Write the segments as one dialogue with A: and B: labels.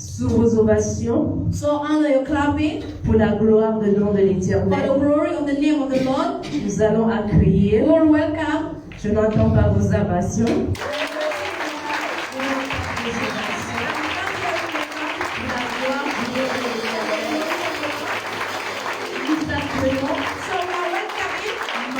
A: Sous vos ovations,
B: So under your clapping,
A: pour la gloire du nom de
B: for
A: l'Éternel,
B: the glory of the name of the Lord,
A: nous allons accueillir.
B: Lord, welcome.
A: Je n'entends pas vos ovations.
B: So we are welcoming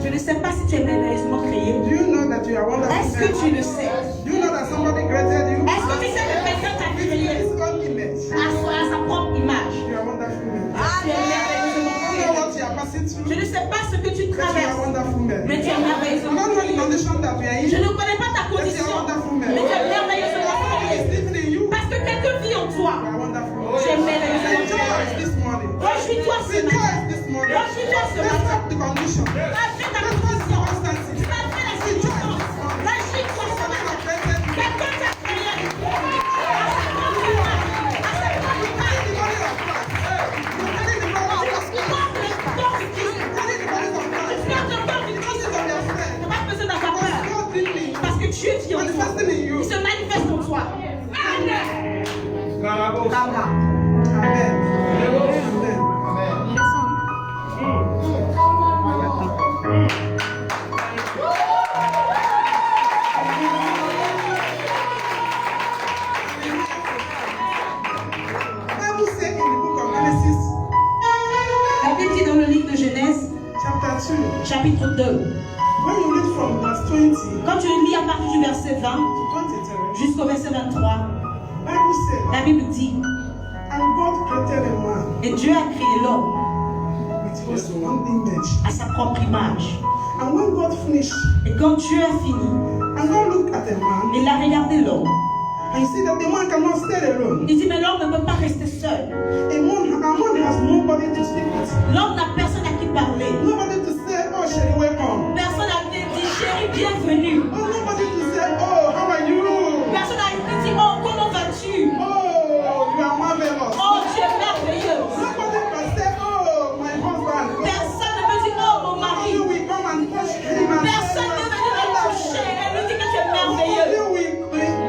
B: Je ne sais pas si tu es merveilleusement créé.
C: Do you know that you are wonderful?
B: Est-ce que tu le sais?
C: Do you know that somebody created you?
B: Est-ce que tu sais que quelqu'un t'a
C: With
B: créé
C: his own image.
B: à sa propre image?
C: You are wonderful man.
B: Tu es merveilleusement
C: I don't know
B: créé.
C: what you are passing through.
B: Je ne sais pas ce que tu
C: But you are
B: traverses,
C: wonderful man.
B: mais tu es
C: I
B: merveilleusement
C: don't know the
B: créé.
C: condition that we are in.
B: Je ne connais pas ta
C: But you
B: condition,
C: are wonderful man.
B: mais tu es merveilleusement
C: God is
B: créé.
C: living in you.
B: Parce que quelqu'un vit en toi.
C: You are wonderful.
B: Tu es merveilleusement créé.
C: Rejoice this morning.
B: Réjouis-toi ce matin.
C: Rejoice this morning.
B: Réjouis-toi ce
C: Let's
B: matin.
C: stop the condition.
B: Malgré ta
C: Let's stop the
B: condition,
C: circumstances.
B: malgré la circonstance, réjouis-toi ce matin. Quelqu'un t'a créé à sa propre image, à sa propre image. Tu portes le corps du Christ. Tu portes le corps du Christ. Tu n'as pas besoin d'avoir peur. Parce que Dieu vit en toi. Il se manifeste en toi. Amen.
C: Bible says in the book of Genesis,
B: La Bible dit dans le livre de Genèse,
C: chapter 2,
B: chapitre 2,
C: when you read from verse 20
B: quand tu lis à partir du verset 20
C: to 23,
B: jusqu'au verset 23,
C: Bible says,
B: la Bible dit,
C: and God created a man
B: et Dieu a créé l'homme
C: with his own image.
B: à sa propre image.
C: And when God finished,
B: Et quand Dieu a fini,
C: and God looked at the man,
B: il a regardé l'homme.
C: and he said that the man cannot stay alone.
B: Il dit, mais l'homme ne peut pas rester seul.
C: A man has nobody to speak with.
B: L'homme n'a personne à qui parler.
C: Nobody to say, oh, Sherry, welcome.
B: Personne à qui dire, chérie, bienvenue.
C: Oh, nobody to say, oh, how are you?
B: Personne à qui dire, oh, comment vas-tu?
C: Oh, you are marvelous.
B: Oh, tu es merveilleux.
C: Nobody can say, oh, my husband.
B: Personne ne peut dire, oh, mon
C: Oh,
B: mari.
C: you will come and touch him. And
B: Personne ne peut venir le toucher et lui dire que tu es merveilleux.
C: you will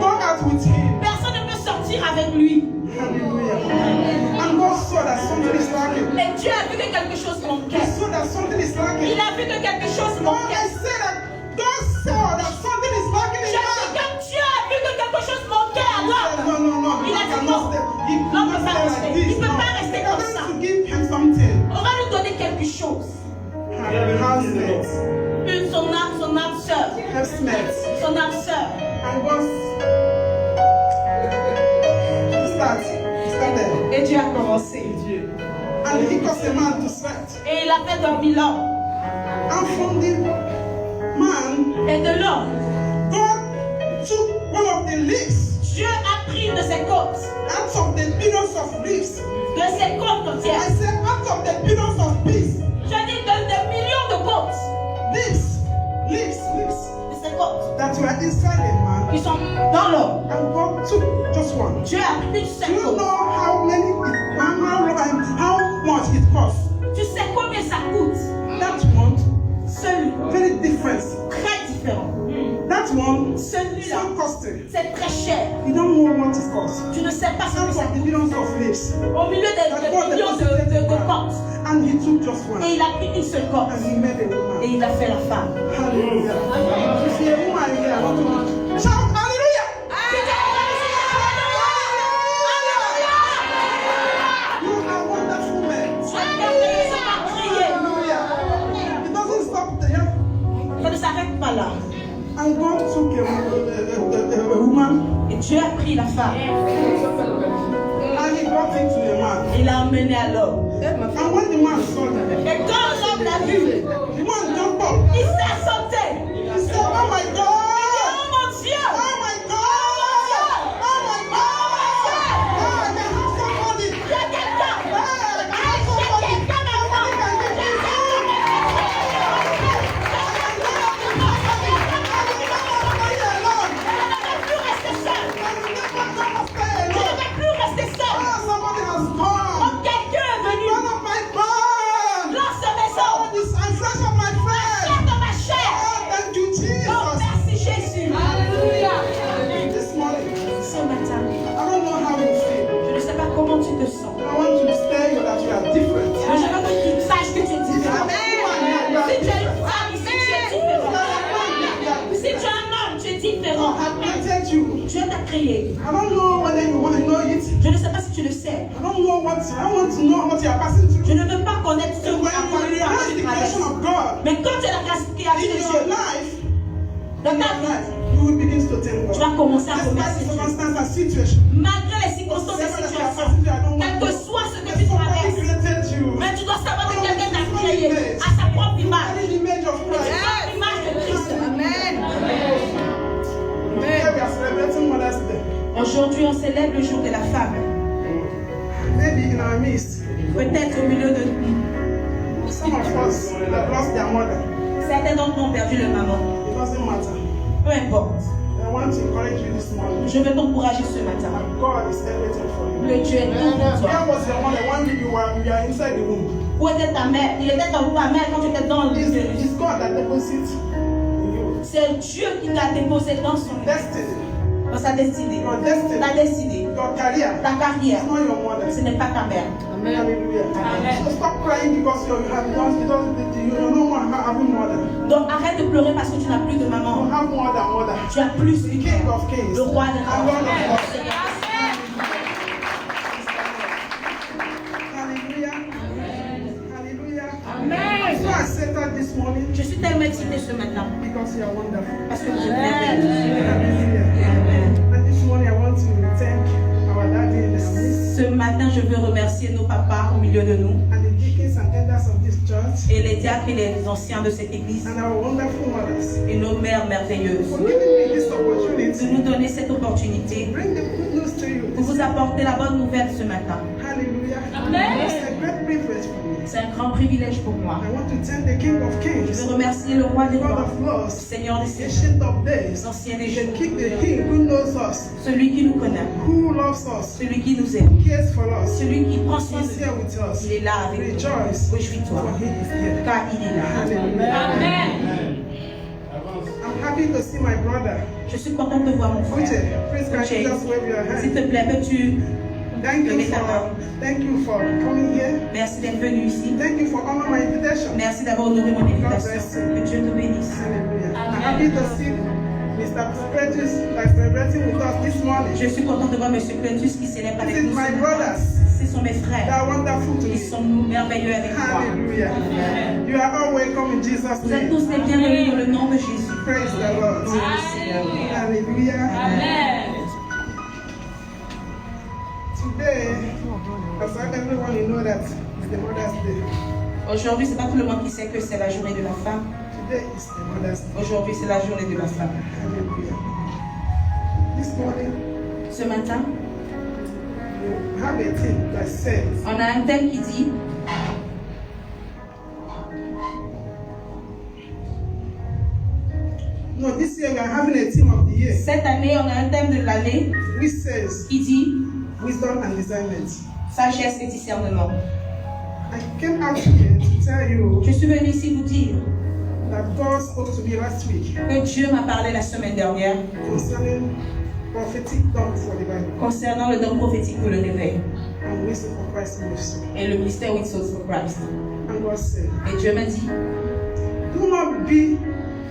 C: go out with him.
B: Personne ne peut sortir avec lui.
C: Hallelujah. And God saw that something is lacking.
B: Et Dieu a vu que quelque chose
C: He
B: manquait.
C: saw that something is lacking.
B: Il a vu que quelque chose
C: God, I
B: manquait.
C: said that God saw that something is lacking
B: Je
C: in
B: dis
C: man.
B: que Dieu a vu que quelque chose manquait à l'homme.
C: No.
B: Il a dit
C: cannot
B: non.
C: stay. He
B: L'homme ne
C: cannot
B: peut pas
C: stay
B: rester.
C: like this.
B: Il ne peut
C: No.
B: pas rester
C: We are
B: comme
C: going
B: ça.
C: to give him something.
B: On va lui donner quelque chose.
C: Housemate.
B: Son âme sœur.
C: Housemate.
B: Son âme sœur.
C: And God started.
B: Et Dieu a commencé.
C: And he caused a man to sweat.
B: Et il a fait dormir l'homme.
C: And from the man,
B: Et de l'homme,
C: God took one of the leaves,
B: Dieu a pris de ses côtes.
C: out of the billions of leaves.
B: De ses côtes
C: I
B: entières.
C: said, out of the billions of leaves.
B: Je dis de millions de côtes.
C: Leaves
B: De ses côtes.
C: that were inside a man.
B: Qui sont dans l'homme.
C: And God took just one.
B: Dieu a pris
C: Do
B: ses
C: you
B: côtes.
C: know how much it costs?
B: Tu sais combien ça coûte?
C: That one,
B: Celui,
C: very different.
B: très différent.
C: That one,
B: Celui-là,
C: so costly.
B: c'est très cher.
C: You don't know what it costs.
B: Tu ne sais pas ce
C: Out
B: que ça
C: of the
B: coûte.
C: billions of leaves.
B: Au milieu des millions de côtes.
C: And he took just one.
B: Et il a pris une seule côte.
C: And he made a
B: Et
C: woman.
B: il a fait la femme.
C: Hallelujah. If you're a woman here, I want to shout hallelujah.
B: Si tu es Dieu a pris la femme.
C: And he brought it to the man.
B: Il l'a emmené à l'homme.
C: And when the man saw that,
B: Et quand l'homme l'a vu,
C: the man jumped up.
B: il s'est sauté.
C: He said, oh my God!
B: Oh mon Dieu!
C: Oh my God! Oh my God! Oh, I have somebody!
B: Il y a quelqu'un!
C: Hey, I have somebody! Somebody can give me
B: Dieu t'a créé.
C: I don't know whether you want to know it.
B: Je ne sais pas si tu le sais.
C: I don't know what I want to know what you are passing through.
B: Je ne veux pas connaître ce que
C: When you realize the creation of God
B: mais quand tu as la création de
C: in your
B: Dieu
C: life,
B: dans ta vie,
C: you will begin to thank
B: tu
C: God.
B: vas commencer à
C: Despite the
B: remercier Dieu.
C: circumstance and situation,
B: Malgré les circonstances et les situations, quel que soit ce que tu
C: somebody
B: traverses,
C: created you.
B: mais tu dois savoir que quelqu'un t'a créé à sa propre image.
C: In the image of
B: Tu
C: Christ.
B: as l'image de Christ.
C: Today we are celebrating Mother's Day.
B: Aujourd'hui, on célèbre le jour de la femme.
C: Maybe in our midst,
B: Peut-être au milieu de nous,
C: some of us have lost their mother.
B: certains d'entre nous ont perdu leur maman.
C: It doesn't matter.
B: Peu importe.
C: I want to encourage you this morning.
B: Je veux t'encourager ce matin.
C: God is everything for you.
B: Que Dieu est tout pour toi.
C: Where was your mother when you are inside the womb?
B: Où était ta mère? Il était dans ta mère quand tu étais dans le
C: It's God that deposits in you.
B: C'est Dieu qui t'a déposé dans son
C: Destiny,
B: dans sa destinée.
C: your destiny,
B: Ta destinée,
C: your career.
B: ta carrière,
C: It's not your mother.
B: ce n'est pas ta mère.
C: Hallelujah.
B: Amen.
C: So stop crying because you no more having mother.
B: Donc arrête de pleurer parce que tu n'as plus de
C: You
B: maman.
C: have mother.
B: Tu as plus
C: The
B: de
C: King
B: père.
C: of Kings.
B: Le roi des
C: And Lord of
B: rois.
C: Lords. Hallelujah. Hallelujah. So I said that this morning
B: Je suis tellement excitée ce matin
C: because you are wonderful.
B: parce que vous êtes merveilleux.
C: Hallelujah. And this morning I want to thank our daddy in this midst
B: Ce matin, je veux remercier nos papas au milieu de nous
C: and the deacons and elders of this church
B: et les diacres et les anciens de cette église
C: and our wonderful mothers
B: et nos mères merveilleuses
C: for giving me this
B: de
C: opportunity
B: nous donner cette opportunité
C: to bring the good news to you.
B: pour vous apporter la bonne nouvelle ce matin.
C: Hallelujah. It's a great privilege for me.
B: C'est un grand privilège pour moi.
C: I want to thank the King of
B: Je
C: Kings,
B: veux remercier le roi des
C: God
B: rois,
C: of
B: le
C: Lords,
B: Seigneur des seigneurs,
C: Ancient of Days,
B: l'ancien des
C: the
B: jours,
C: King who knows us,
B: celui qui nous connaît,
C: who loves us,
B: celui qui nous aime,
C: cares for us,
B: celui qui prend soin de
C: is here
B: nous.
C: with us.
B: Il est là avec nous.
C: Rejoice,
B: Réjouis-toi,
C: for He is here.
B: car il est là.
C: Hallelujah. I'm happy to see my brother.
B: Je suis contente de voir mon
C: Uche,
B: frère.
C: please can
B: Uche,
C: you just wave your
B: s'il
C: hand?
B: te plaît, peux-tu
C: Thank you for coming here.
B: merci d'être venu ici.
C: Thank you for honoring my invitation.
B: Merci d'avoir honoré mon invitation. Que Dieu te bénisse.
C: Hallelujah. I'm happy to see Mr. Pretus celebrating with us this morning.
B: Je suis contente de voir M. Cletus qui célèbre avec
C: This is
B: nous.
C: my
B: ce matin.
C: brothers.
B: Ce sont mes
C: They
B: frères.
C: are wonderful to
B: Ils
C: me.
B: sont merveilleux avec moi.
C: Hallelujah. You are all welcome in Jesus'
B: Vous êtes
C: name.
B: tous les bienvenus dans le nom de Jésus.
C: Praise the Lord. Hallelujah. Today, because everyone you know that it's the Mother's Day.
B: Aujourd'hui, c'est pas tout le monde qui sait que c'est la journée de la femme.
C: Today is the Mother's Day.
B: Aujourd'hui, c'est la journée de la femme.
C: Hallelujah. This morning,
B: Ce matin,
C: you have a thing that says,
B: on a un thème qui dit
C: no, this year we are having a theme of the year,
B: cette année, on a un thème de l'année
C: which says
B: qui dit
C: wisdom and discernment.
B: sagesse et discernement.
C: I came out here to tell you
B: Je suis venue ici vous dire
C: that God spoke to me last week
B: que Dieu m'a parlé la semaine dernière
C: concerning prophetic talk for the Bible
B: concernant le don prophétique pour le réveil
C: and wisdom for Christ ministry.
B: et le ministère With Souls for Christ.
C: And God said,
B: Et Dieu m'a dit,
C: do not be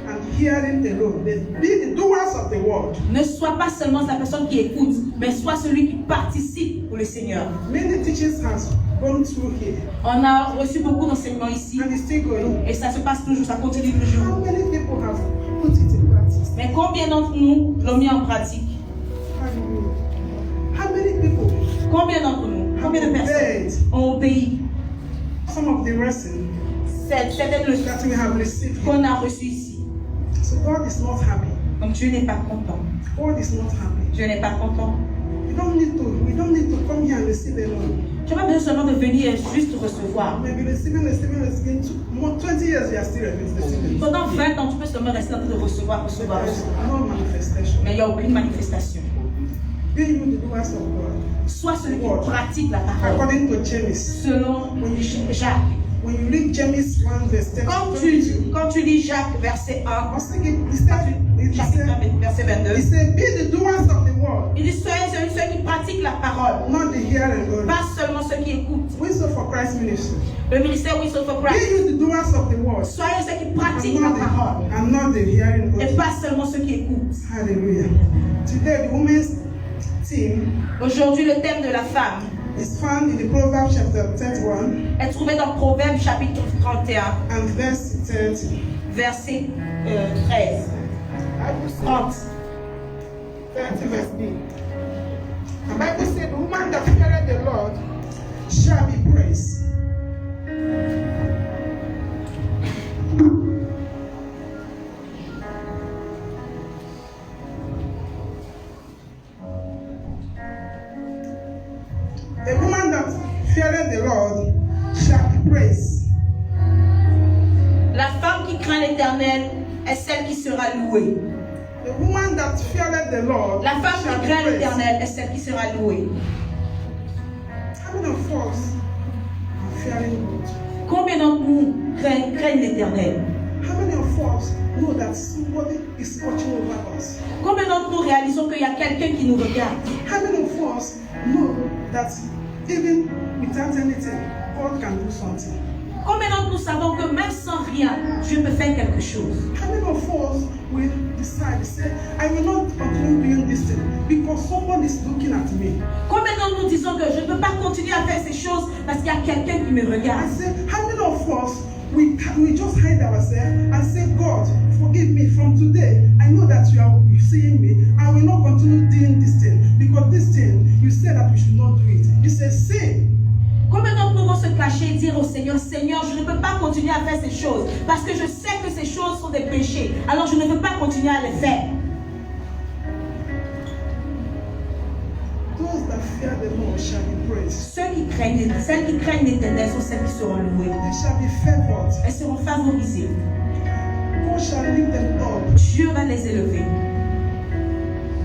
C: an hearing alone, but be the doers of the word.
B: ne sois pas seulement la personne qui écoute, mais sois celui qui participe pour le Seigneur.
C: Many teachers has gone through here
B: On a reçu beaucoup d'enseignements ici
C: and it's still going.
B: et ça se passe toujours, ça continue toujours.
C: How many people have put it in practice?
B: Mais combien d'entre nous l'ont mis en pratique?
C: How many people
B: Combien d'entre nous, combien de personnes ont obéi
C: some of the lesson
B: certaines leçons
C: that we have received here?
B: qu'on a reçues ici?
C: So God is not happy.
B: Donc Dieu n'est pas content.
C: God is not happy.
B: Dieu n'est pas content.
C: We don't need to come here and receive alone.
B: Tu n'as pas besoin seulement de venir et juste recevoir.
C: Maybe receiving. 20 years we are still receiving.
B: Pendant 20 ans, tu peux seulement rester en train de recevoir.
C: There's no manifestation.
B: Mais il n'y a aucune manifestation.
C: Be you the doers of God.
B: Sois celui qui pratique la parole.
C: According to James.
B: Selon Jacques.
C: When you read James 1 verse 10.
B: Quand tu lis Jacques verset 1,
C: He
B: verset 22,
C: said, be the doers of the word.
B: il dit soyez ceux qui pratiquent la parole.
C: Not the hearing only.
B: Pas seulement ceux qui écoutent.
C: Whistle for Christ ministry.
B: Le ministère Whistle for
C: Be
B: Christ.
C: you the doers of the word.
B: Soyez ceux qui pratiquent la parole.
C: And not the hearing only.
B: Et pas seulement ceux qui écoutent.
C: Hallelujah. Today the women's theme.
B: Aujourd'hui, le thème de la femme
C: is found in the Proverbs chapter 31
B: est trouvé dans Proverbes chapitre 31
C: and verse 30.
B: Verset 13. 30.
C: 30 verse B. The Bible said, the woman that feareth the Lord shall be praised. A woman that feareth the Lord shall be praised.
B: La femme qui craint l'Éternel est celle qui sera louée.
C: The woman that feareth the Lord
B: La femme
C: shall
B: qui
C: be
B: craint
C: praised.
B: l'Éternel est celle qui sera louée.
C: How many of us are fearing God?
B: Combien d'entre nous craignent l'Éternel?
C: How many of us know that somebody is watching over us?
B: Combien d'entre nous réalisons qu'il y a quelqu'un qui nous regarde?
C: How many of us know that even without anything, God can do something?
B: Combien d'entre nous savons que même sans rien, Dieu peut faire quelque chose?
C: How many of us will decide, say, I will not continue doing this thing because someone is looking at me?
B: Combien d'entre nous disons que je ne peux pas continuer à faire ces choses parce qu'il y a quelqu'un qui me regarde?
C: I say, how many of us we just hide ourselves and say, God, forgive me from today. I know that you are seeing me. I will not continue doing this thing because this thing, you said that we should not do it. You say, sin.
B: Combien d'entre nous vont se cacher et dire au Seigneur, Seigneur, je ne peux pas continuer à faire ces choses parce que je sais que ces choses sont des péchés. Alors je ne veux pas continuer à les faire.
C: Those that fear the Lord shall be praised.
B: Celles qui craignent l'Éternel sont celles qui seront louées.
C: They shall be favored.
B: Elles seront favorisées.
C: God shall lift them up.
B: Dieu va les élever.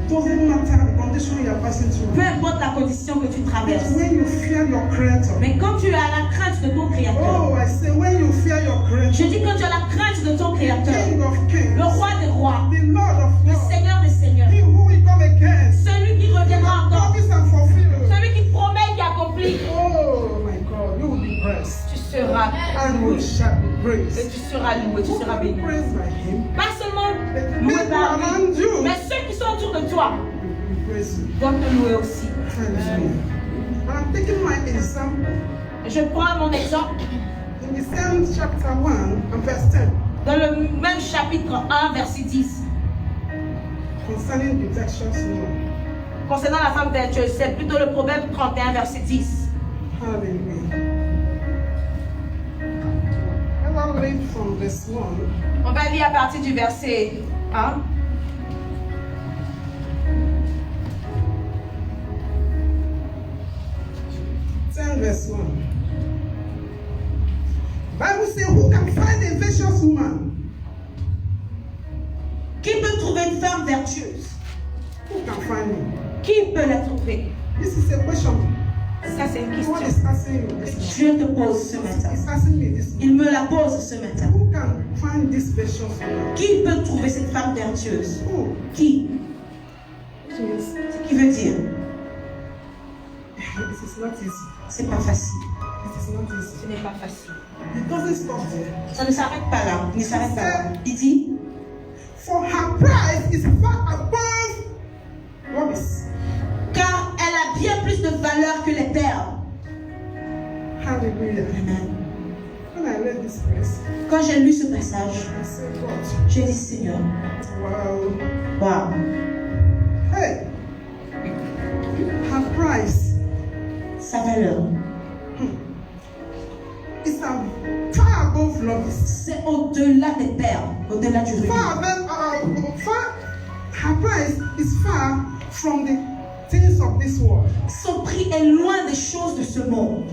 C: Doesn't matter the condition you are passing through.
B: Peu importe la condition que tu traverses.
C: When you fear your Creator.
B: Mais quand tu as la crainte de ton Créateur.
C: Oh, I say when you fear your Creator.
B: Je dis quand tu as la crainte de ton Créateur.
C: King of kings.
B: Le roi des rois.
C: The Lord of
B: Le
C: lords.
B: Seigneur des seigneurs.
C: He who will come again.
B: Celui qui reviendra encore.
C: Promise and fulfill.
B: Celui qui promet et qui accomplit.
C: Oh my God, you will be blessed.
B: Tu seras
C: And we shall be praised.
B: et tu seras loué, tu seras béni.
C: Praised by him.
B: Pas seulement
C: The
B: loué
C: people
B: par lui,
C: around you
B: mais ceux qui sont autour de toi
C: will praise you.
B: doivent te louer aussi.
C: Hallelujah. And I'm taking my example
B: Je prends mon exemple
C: in the same chapter 1 and verse 10
B: dans le même chapitre 1, verset 10.
C: concerning the virtuous woman.
B: Concernant la femme vertueuse, c'est plutôt le Proverbe 31, verset 10.
C: Hallelujah. I'll read from verse 1.
B: On va lire à partir du verset 1.
C: Verse 1. Bible says, who can find a virtuous woman?
B: Qui peut trouver une femme vertueuse?
C: Who can find me?
B: Qui peut la trouver?
C: This is a question.
B: Ça, c'est une
C: God
B: question
C: is asking you this
B: que
C: morning.
B: Dieu te pose ce matin.
C: He's asking me this morning.
B: Il me la pose ce matin.
C: Who can find this virtuous woman?
B: Qui peut trouver cette femme vertueuse?
C: Who?
B: Qui?
C: Which means
B: Ce qui veut dire,
C: it is not easy.
B: c'est pas facile.
C: It is not easy.
B: Ce n'est pas facile.
C: It doesn't stop there.
B: Ça ne s'arrête pas là. Il ne s'arrête pas là. Il dit,
C: For her price is far above rubies.
B: car elle a bien plus de valeur que les perles.
C: Hallelujah.
B: Amen.
C: When I read this verse,
B: Quand j'ai lu ce passage,
C: I said, God,
B: j'ai dit, Seigneur,
C: wow.
B: waouh,
C: Hey,
B: au-delà du revenu.
C: Her price is far from the things of this world.
B: Son prix est loin des choses de ce monde.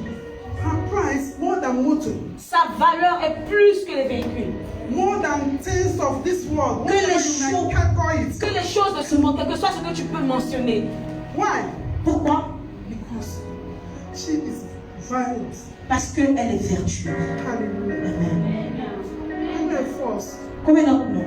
C: Her price, more than motor,
B: Sa valeur est plus que les véhicules.
C: more than things of this world.
B: Que les
C: Whatever you can calculate.
B: Que les choses de ce monde, quel que soit ce que tu peux mentionner.
C: Why?
B: Pourquoi?
C: Because she is violent.
B: Parce qu'elle est vertueuse.
C: Hallelujah.
B: Amen.
C: I'm a force.
B: Combien d'entre nous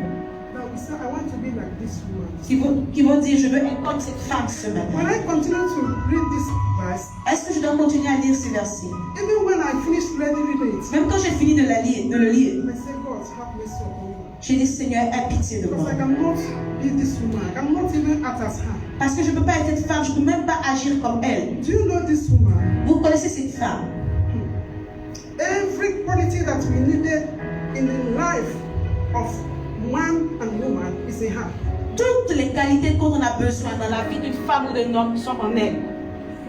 C: Now we say, I want to be like this woman.
B: qui vont dire je veux être comme cette femme ce
C: When
B: matin?
C: I continue to read this verse,
B: Est-ce que je dois continuer à lire ces versets?
C: even when I finish reading it,
B: Même quand j'ai fini de le lire,
C: I say, God, have mercy upon me.
B: j'ai dit Seigneur, aie pitié de
C: Because
B: moi.
C: I cannot be this woman. I cannot even act as her.
B: Parce que je ne peux pas être cette femme, je ne peux même pas agir comme elle.
C: Do you know this woman?
B: Vous connaissez cette femme?
C: Every quality that we needed in the life of man and woman is in her.
B: Toutes les qualités dont on a besoin dans la vie d'une femme ou d'un homme sont en elle.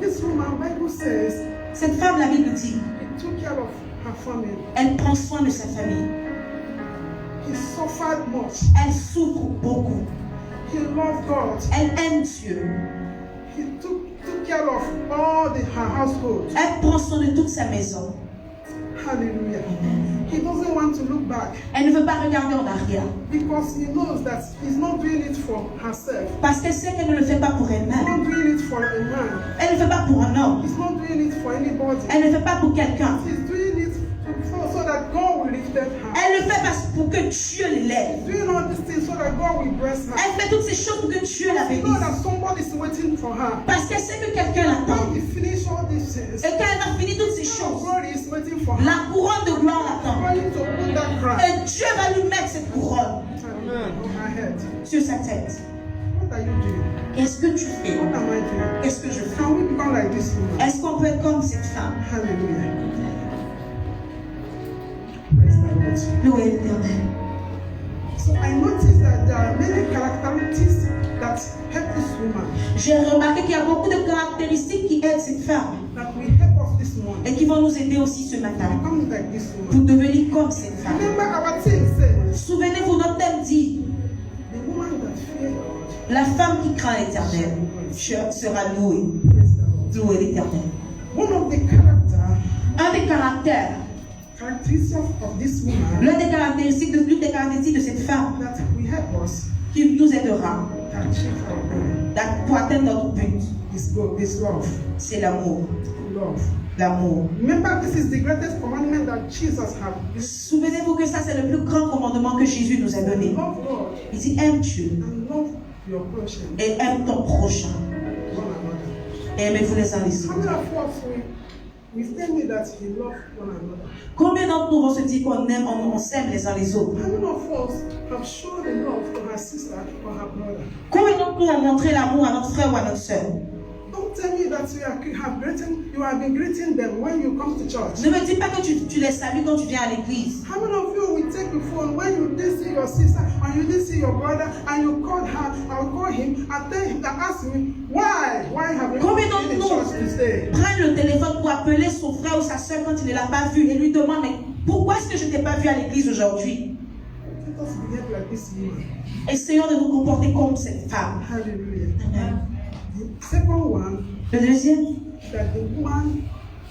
C: This woman, Bible says,
B: Cette femme, la Bible dit,
C: he took care of her family.
B: elle prend soin de sa famille.
C: He suffered much.
B: Elle souffre beaucoup.
C: He loved God.
B: Elle aime Dieu.
C: He took care of all her household.
B: Elle prend soin de toute sa maison.
C: Hallelujah. He doesn't want to look back
B: Elle ne veut pas regarder en arrière.
C: because he knows that he's not doing it for herself.
B: Parce qu'elle sait qu'elle ne le fait pas pour
C: He's
B: elle-même.
C: not doing it for a man.
B: Elle ne le fait pas pour un homme.
C: He's not doing it for anybody.
B: Elle ne le fait pas pour quelqu'un.
C: He's doing it so that God will lift her.
B: Elle le fait pour que Dieu l'élève.
C: He's doing all these things so that God will bless her.
B: Elle fait toutes ces choses pour que Dieu la
C: She knows
B: bénisse.
C: that somebody is waiting for her.
B: Parce qu'elle sait que quelqu'un l'attend.
C: When we finish all these things,
B: Et quand elle a fini toutes ces choses,
C: God is waiting for her.
B: la couronne de gloire l'attend.
C: Going to put that crown
B: Et Dieu va lui mettre cette couronne
C: on her head.
B: sur sa tête.
C: What are you doing?
B: Qu'est-ce que tu fais?
C: What am I doing?
B: Qu'est-ce que je fais?
C: Can we become like this woman?
B: Est-ce qu'on peut être comme cette femme?
C: Hallelujah. Praise the Lord.
B: Loué l'Éternel.
C: So I noticed that there are many characteristics that help this woman,
B: J'ai remarqué qu'il y a beaucoup de caractéristiques qui aident cette femme
C: that will help us this morning.
B: et qui vont nous aider aussi ce matin
C: Become like this woman.
B: pour devenir comme cette femme.
C: Remember our theme says,
B: Souvenez-vous, notre thème dit,
C: the woman that fears God.
B: la femme qui craint l'Éternel sera louée.
C: Praise the Lord.
B: Louée l'Éternel.
C: One of the
B: Un des caractères,
C: characteristics of this woman
B: l'une des caractéristiques de cette femme
C: that will help us
B: qui nous aidera
C: to achieve our goal
B: pour atteindre notre but,
C: is love.
B: c'est l'amour.
C: Love.
B: L'amour.
C: Remember, this is the greatest commandment that Jesus had.
B: Souvenez-vous que ça, c'est le plus grand commandement que Jésus nous a donné.
C: Love God
B: Il dit, aime Dieu
C: and love your prochain,
B: et aime ton prochain.
C: one another.
B: Et aimez-vous les uns les
C: How
B: autres.
C: many of us we tell me that we love one another?
B: Combien d'entre nous vont se dire qu'on aime, on s'aime les uns les autres?
C: How many of us have shown the love to her sister or her brother?
B: Combien d'entre nous ont montré l'amour à notre frère ou à notre soeur?
C: Don't tell me that you have been greeting them when you come to church.
B: Ne me dis pas que tu les salues quand tu viens à l'église.
C: How many of you will take the phone when you didn't see your sister or you didn't see your brother and you called her or call him and tell him and ask him why have you
B: Combien
C: not
B: d'entre
C: been in
B: nous
C: church today?
B: prennent le téléphone pour appeler son frère ou sa soeur quand il ne l'a pas vu et lui demandent mais pourquoi est-ce que je ne t'ai pas vu à l'église aujourd'hui?
C: Let us behave like this woman.
B: Essayons de nous comporter comme cette femme.
C: Hallelujah.
B: Amen.
C: The second one,
B: Le deuxième,
C: that the woman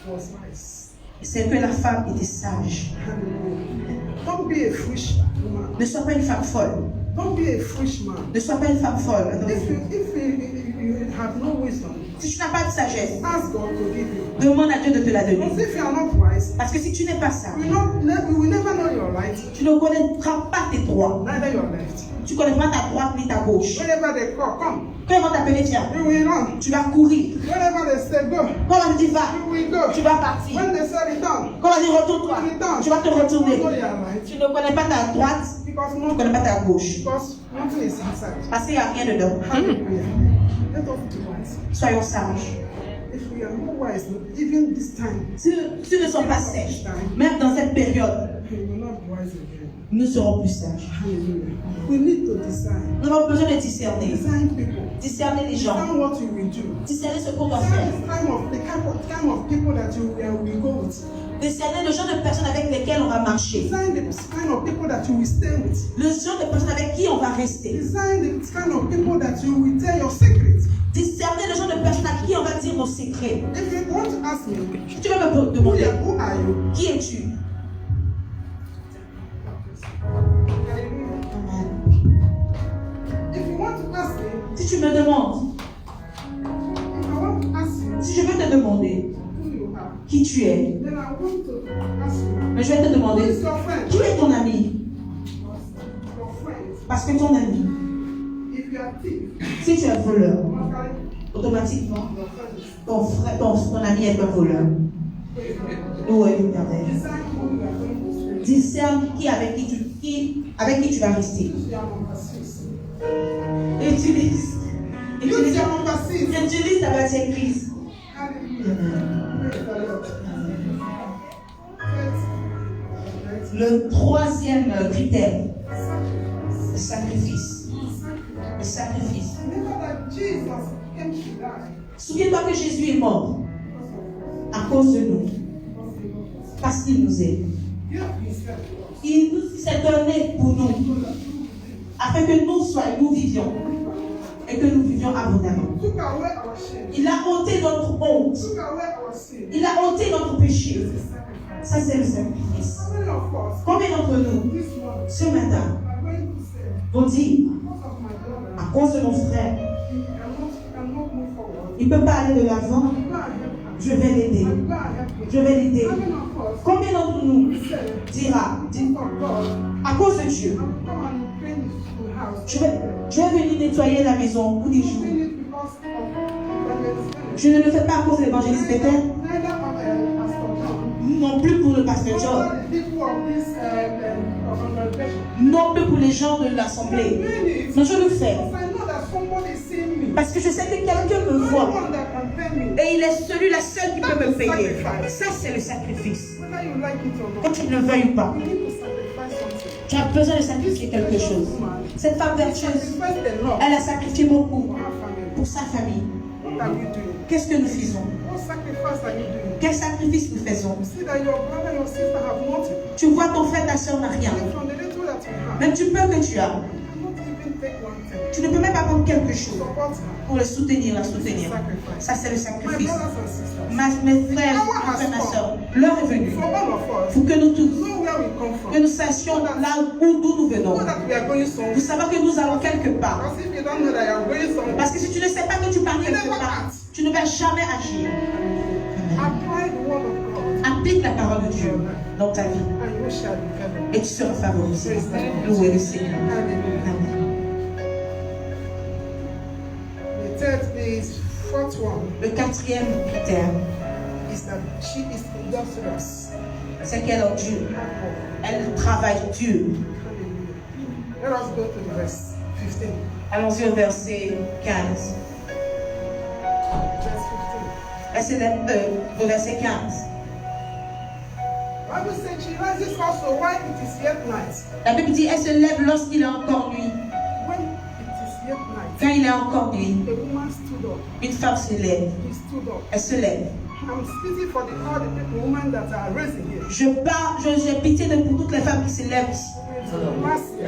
C: was wise.
B: c'est que la femme était sage.
C: Hallelujah. Don't be a foolish woman.
B: Ne sois pas une femme folle.
C: Don't be a foolish man.
B: Ne sois pas une femme folle.
C: If you have no wisdom,
B: Si tu n'as pas de sagesse,
C: ask God to give you.
B: demande à Dieu de te la
C: Because
B: donner.
C: if you are not wise,
B: Parce que si tu n'es pas sage,
C: you will never know your right,
B: tu ne connaîtras pas tes droits.
C: neither your left.
B: Tu ne connais pas ta droite ni ta gauche.
C: Whenever they call, come.
B: Quand ils vont t'appeler, viens.
C: You will run.
B: Tu vas courir.
C: Whenever they say go,
B: Quand on te dit va,
C: you will go.
B: tu vas partir.
C: When they say return,
B: Quand on dit retourne-toi, tu vas te
C: you don't
B: retourner.
C: know your right.
B: Tu ne connais pas ta droite,
C: Because
B: tu ne connais pas ta gauche.
C: nothing is inside.
B: Parce qu'il n'y a rien dedans.
C: Hallelujah. Let us be wise.
B: Soyons sages.
C: If we are not wise, even this time,
B: Si nous ne sommes pas sages, même dans cette période,
C: we will not be wise again.
B: nous serons plus sages.
C: Hallelujah. We need to discern.
B: Nous avons besoin de discerner.
C: Discern people.
B: Discerner les gens.
C: Discern what you will do.
B: Discerner ce qu'on doit
C: Discern
B: faire.
C: the kind of people that you will go with.
B: Discerner le genre de personnes avec lesquelles on va marcher.
C: Design the kind of people that you will stay with.
B: Le genre de personnes avec qui on va rester.
C: Design the kind of people that you will tell your secrets.
B: Discerner le genre de personnes à qui on va dire nos secrets.
C: If you want to ask me,
B: Tu vas me demander,
C: who are you?
B: qui es-tu?
C: If you want to ask me,
B: Si tu me demandes,
C: if I want to ask you
B: si je veux te demander
C: who you are,
B: qui tu es,
C: then I want to ask you,
B: mais je vais te
C: who
B: demander
C: is your friend?
B: qui est ton ami?
C: Your friend.
B: Parce que ton ami,
C: If you are thief,
B: si tu es voleur,
C: automatically
B: automatiquement,
C: your friend is.
B: ton ami est un voleur. Où est l'Éternel?
C: Design who you are going to stay with.
B: Discerne avec qui tu vas rester.
C: You are number 6.
B: Utilise
C: You are number 6.
B: ta bâtisse. Le troisième critère, le sacrifice. Le sacrifice.
C: Remember that Jesus came to die
B: Souviens-toi que Jésus est mort à cause de nous, parce qu'il nous aime. Il s'est donné pour nous, afin que nous vivions et que nous vivions abondamment.
C: took away our shame,
B: Il a ôté notre honte,
C: took away our sin.
B: il a ôté notre péché. Ça, c'est le sacrifice.
C: How many of us
B: Combien d'entre nous,
C: this morning
B: ce matin,
C: are going to say,
B: vont dire,
C: because of my brother,
B: à cause de mon frère,
C: he cannot move forward?
B: il ne peut pas aller de l'avant,
C: Go and help
B: je vais l'aider.
C: him. Go and help him.
B: Je vais l'aider.
C: How many of us
B: Combien d'entre nous
C: say,
B: dira,
C: because of God,
B: à cause de Dieu,
C: come and clean the house?
B: je vais venir nettoyer la maison pour des jours.
C: Clean it because of evangelism.
B: Je ne le fais pas à cause de l'évangéliste Peter,
C: Neither of Pastor John.
B: non plus pour le pasteur John,
C: All the people of this congregation.
B: non plus pour les gens de l'assemblée. Non, je le fais
C: Because I know that somebody is seeing me.
B: parce que je sais que quelqu'un me voit
C: Someone that can pay me.
B: et il est celui-là seul qui peut me payer. Ça, c'est le sacrifice.
C: Whether you like it or
B: Quand
C: not,
B: tu ne le veuilles pas,
C: you need to sacrifice something.
B: tu as besoin de sacrifier quelque chose. Cette femme vertueuse,
C: Sacrifice a lot
B: elle a sacrifié beaucoup
C: for our family.
B: pour sa famille.
C: What are we doing?
B: Qu'est-ce que nous faisons?
C: What sacrifice are you doing?
B: Quel sacrifice nous faisons?
C: You see that your brother and your sister have nothing.
B: Tu vois ton frère, ta soeur n'a rien.
C: And from the little that you have,
B: Même du peu que tu as,
C: you cannot even take one thing.
B: tu ne peux même pas prendre quelque chose
C: Support her.
B: pour le soutenir, la soutenir. Ça, c'est le
C: My
B: sacrifice.
C: brothers and sisters,
B: Mes frères, ma soeur, l'heure est venue
C: for all of us,
B: pour que nous tous,
C: know where we come
B: que
C: from.
B: nous sachions là d'où nous venons.
C: Know that we are going somewhere.
B: Vous savez que nous allons quelque part.
C: Because if you don't know that you are going somewhere,
B: Parce que si tu ne sais pas que tu pars quelque part, tu ne vas jamais agir.
C: apply the word of God
B: Applique la parole de Dieu dans ta vie
C: and you shall be favored.
B: et tu seras favorisé. Louez le Seigneur.
C: Hallelujah.
B: Amen.
C: The fourth one
B: Le quatrième critère,
C: is that she is industrious.
B: c'est qu'elle a Dieu. Elle travaille Dieu.
C: Hallelujah. Let us go to the verse 15.
B: Allons-y au verset 15.
C: Verse 15.
B: Elle s'élève au verset 15.
C: Bible says she rises also while it is yet night.
B: La Bible dit, elle se lève lorsqu'il est encore nuit.
C: When it is yet night,
B: Quand il est encore nuit,
C: a woman stood up.
B: une femme se lève.
C: He stood up.
B: Elle se lève.
C: I'm speaking for all the people, women that are raising here.
B: J'ai pitié pour toutes les femmes qui se lèvent ici,
C: Mercy.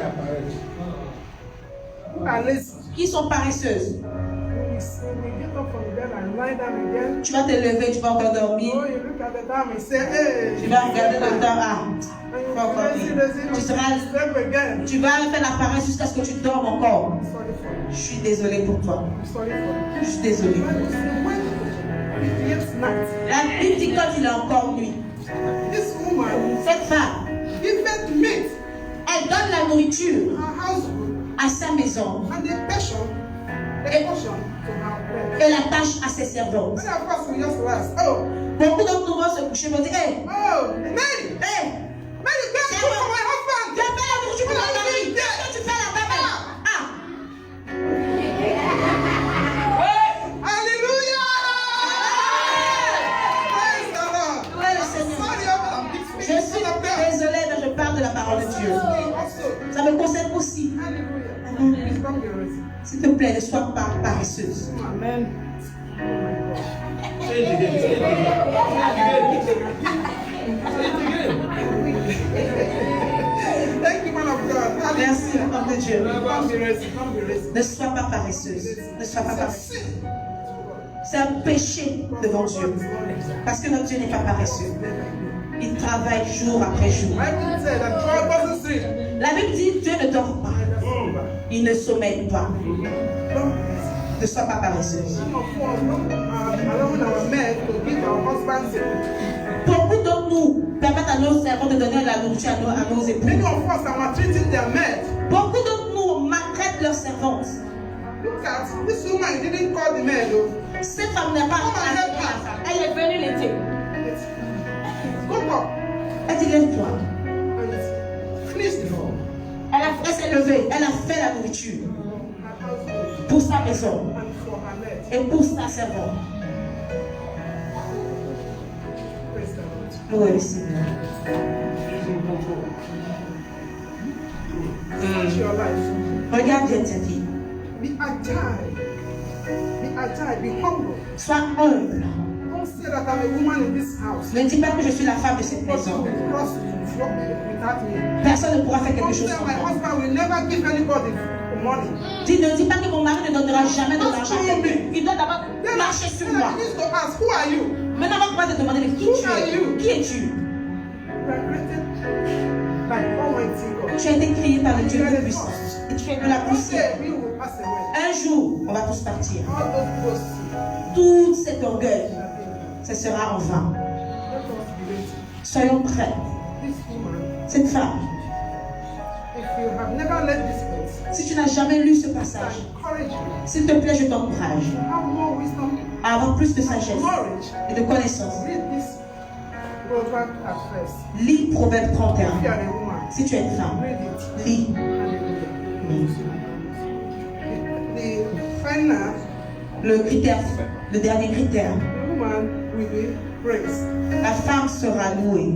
C: Who are lazy.
B: qui sont paresseuses.
C: When we get up from the bed and lie down again,
B: Tu vas te lever, tu vas encore dormir.
C: oh, you look at the time and say, hey.
B: Tu vas regarder le temps. Ah,
C: And
B: tu vas encore
C: you
B: dormir.
C: lazy,
B: Tu
C: lazy,
B: seras,
C: sleep again.
B: tu vas faire la paresse jusqu'à ce que tu dormes encore.
C: I'm sorry for you.
B: Je suis désolée pour toi.
C: I'm sorry for you.
B: Je suis désolée.
C: When it gets night,
B: La Bible dit quand il est encore nuit.
C: this woman
B: Cette femme,
C: giveth meat,
B: elle donne la nourriture
C: her household,
B: à sa maison
C: and the portion to her bread.
B: et la tâche à ses servantes.
C: Many of us will just ask, oh,
B: Beaucoup d'entre nous vont se coucher et vont dire, hé,
C: oh, Mary,
B: hé,
C: Mary, get food for my husband.
B: tu fais la nourriture pour mon mari. Qu'est-ce que tu fais là-bas même? Ah,
C: Hallelujah! Praise the Lord.
B: louez le Seigneur.
C: Sorry, I'm
B: Je
C: speaking
B: suis
C: of them.
B: désolée, mais je parle de la parole de Dieu.
C: Also,
B: Ça me concerne aussi.
C: hallelujah. Please don't be lazy.
B: S'il te plaît, ne sois pas paresseuse.
C: Amen. Oh my God. Thank you, man of God.
D: Merci, homme de Dieu.
C: Don't be lazy. Don't be lazy.
D: Ne sois pas paresseuse. Ne sois pas paresseuse. C'est un péché devant Dieu. Parce que notre Dieu n'est pas paresseux. Il travaille jour après jour.
C: Bible said that God doesn't sleep.
D: La Bible dit Dieu ne dort pas. Il ne sommeille pas. Ne sois pas paresseuse.
C: Some of us don't allowing our men to give our husbands food.
D: Beaucoup d'entre nous permettent à nos servants de donner la nourriture à nos époux.
C: Many of us are maltreating their men.
D: Beaucoup d'entre nous maltraitent leurs servantes.
C: Look at this woman didn't call the men though.
D: Cette femme n'a pas appelé la femme. Elle est venue l'aider.
C: Go up
D: Elle dit lève-toi.
C: and finish the food.
D: Elle s'est levée. Elle a fait la nourriture pour sa maison
C: And for her men.
D: et pour sa servante.
C: Praise the Lord.
D: Louez le Seigneur.
C: Search your life.
D: Regarde bien ta vie.
C: Be agile. Be agile. Be humble.
D: Sois humble.
C: Don't say that I'm a woman in this house.
D: Ne dis pas que je suis la femme de cette
C: Because you
D: maison.
C: will cross without me.
D: Personne ne pourra faire quelque
C: Don't
D: chose
C: say
D: sans
C: my
D: moi.
C: husband will never give anybody money.
D: Ne dis pas que mon mari ne donnera jamais de l'argent à quelqu'un. Il doit d'abord marcher sur moi.
C: He needs to ask, who are you?
D: Maintenant, on va te demander qui tu es. Qui es-tu?
C: You are created by Almighty God.
D: Tu as été créé par le Dieu le puissant. Et tu es de la
C: One
D: poussière.
C: day we will pass away.
D: Un jour, on va tous partir.
C: All those boasts
D: Tout cet orgueil,
C: have been.
D: ce sera en vain.
C: Let us be ready.
D: Soyons prêts.
C: This woman,
D: Cette femme,
C: if you have never led this place,
D: si tu n'as jamais lu ce
C: I
D: passage,
C: encourage you
D: s'il te plaît, je t'encourage
C: to have more wisdom
D: à avoir plus de
C: and
D: sagesse
C: knowledge.
D: et de connaissance.
C: Read this proverb at first.
D: Lis Proverbe
C: If you
D: 31.
C: are a woman,
D: Si tu es une femme,
C: read it.
D: lis.
C: The final,
D: Le critère, le dernier critère,
C: the woman will be praised.
D: la femme sera louée.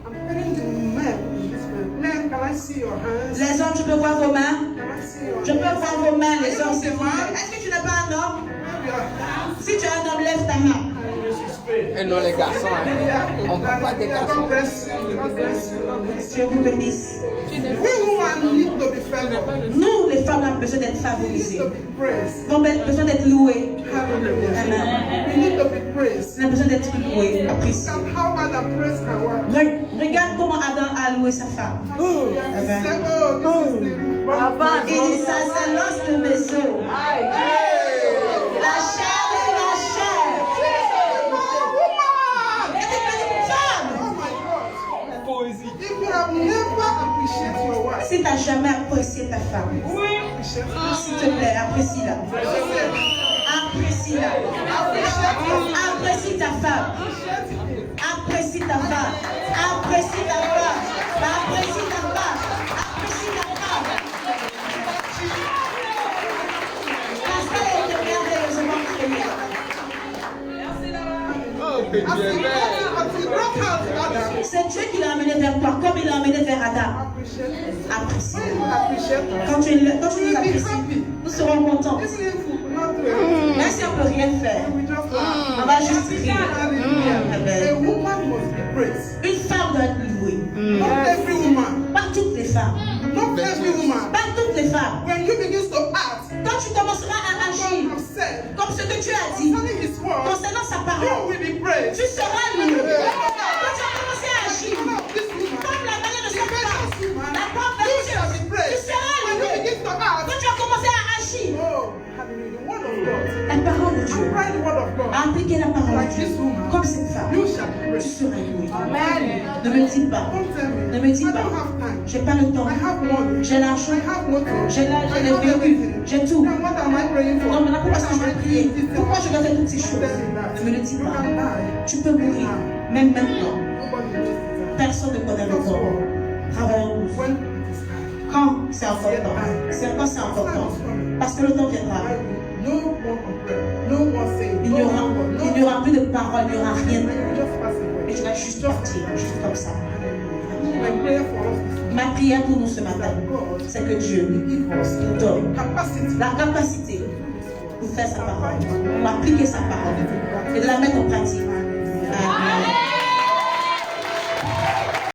C: I'm telling the men in this place, men, can I see your hands?
D: Les hommes, je peux voir vos mains.
C: Can I see your
D: Je peux
C: hands?
D: voir vos mains, les hommes, s'il vous plaît. Est-ce que tu n'es pas un homme?
C: Wave your hands.
D: Si tu es un homme, lève ta main.
E: Et non les garçons, hein. On ne parle pas des garçons.
C: God bless you. God bless you. God bless
D: Dieu vous bénisse.
C: you. We women need to be favored.
D: Nous, les femmes, avons besoin d'être
C: We need
D: favorisées.
C: to be praised.
D: Nous avons besoin d'être louées.
C: Hallelujah.
D: Amen.
C: We need to be praised.
D: On a besoin d'être louées,
C: Look
D: appréciées.
C: at how Adam praised her wife.
D: Regarde comment Adam a loué sa femme.
C: He said, oh, this is the
D: Il dit ça, c'est l'os de maison. La chair est la chair.
C: woman.
D: Elle est une femme.
C: Oh my God. If you have never appreciated your wife,
D: Si tu n'as jamais apprécié ta femme,
C: appreciate her.
D: s'il te plaît, apprécie-la. Apprécie-la. Apprécie ta femme. Apprécie ta femme. Apprécie ta femme. Apprécie ta femme. Apprécie ta femme. Parce qu'elle a été merveilleusement créée.
E: Oh, que Dieu est belle.
C: Until he brought her to Adam,
D: C'est Dieu qui l'a amené vers toi, comme il l'a amené vers Adam.
C: appreciate her.
D: Apprécie.
C: When you appreciate her,
D: Quand tu nous apprécies, nous serons contents.
C: even if we could not do anything,
D: Même si on ne peut rien faire,
C: we just laugh.
D: on va juste rire.
C: Hallelujah. A woman must be praised.
D: Une femme doit être louée.
C: Not every woman.
D: Pas toutes les femmes.
C: Not every woman.
D: Pas toutes les femmes.
C: When you begin to act,
D: Quand tu commenceras à
C: God
D: agir
C: have said,
D: comme ce que tu as dit
C: concerning his word,
D: concernant sa
C: you
D: parole,
C: will be praised.
D: tu seras loué. Quand tu as commencé à agir
C: This woman,
D: comme la manière de
C: the
D: cette
C: gracious
D: femme,
C: woman,
D: la femme
C: you shall
D: vertueuse,
C: be
D: tu
C: praised.
D: seras
C: When you
D: loué.
C: begin to act,
D: Quand tu as commencé à agir,
C: oh, hallelujah, the word of God.
D: la parole de Dieu,
C: Apply the word of God.
D: appliquer la parole de Dieu, comme cette femme,
C: You shall be
D: tu
C: praised.
D: seras loué.
C: Amen.
D: Ne me dis pas,
C: Don't tell me.
D: ne me dis
C: I
D: pas,
C: don't have time.
D: j'ai pas le temps,
C: I have money.
D: j'ai l'argent,
C: I have motor.
D: j'ai
C: I
D: les
C: have
D: véhicules,
C: everything.
D: j'ai tout.
C: Then what am I praying for?
D: Non, mais là, pourquoi est-ce que je
C: What
D: dois
C: am I
D: prier?
C: doing this?
D: Pourquoi je dois faire toutes ces
C: Don't
D: choses?
C: tell me that.
D: Ne me le dis
C: You
D: pas.
C: can die.
D: Tu peux mourir, même maintenant.
C: Nobody knows that.
D: Personne ne connaît le temps. Travaillons
C: When it is time.
D: quand c'est important. C'est quand c'est important. Parce que le temps viendra.
C: No more complaint. No more saying.
D: Il n'y aura plus de paroles, il n'y aura rien.
C: You just pass
D: Et
C: away.
D: tu vas juste partir, juste comme ça.
C: My prayer for us is
D: Ma prière pour nous ce matin, c'est que Dieu
C: give us
D: nous donne
C: capacity
D: la capacité pour faire sa parole, pour appliquer sa parole et de la mettre en pratique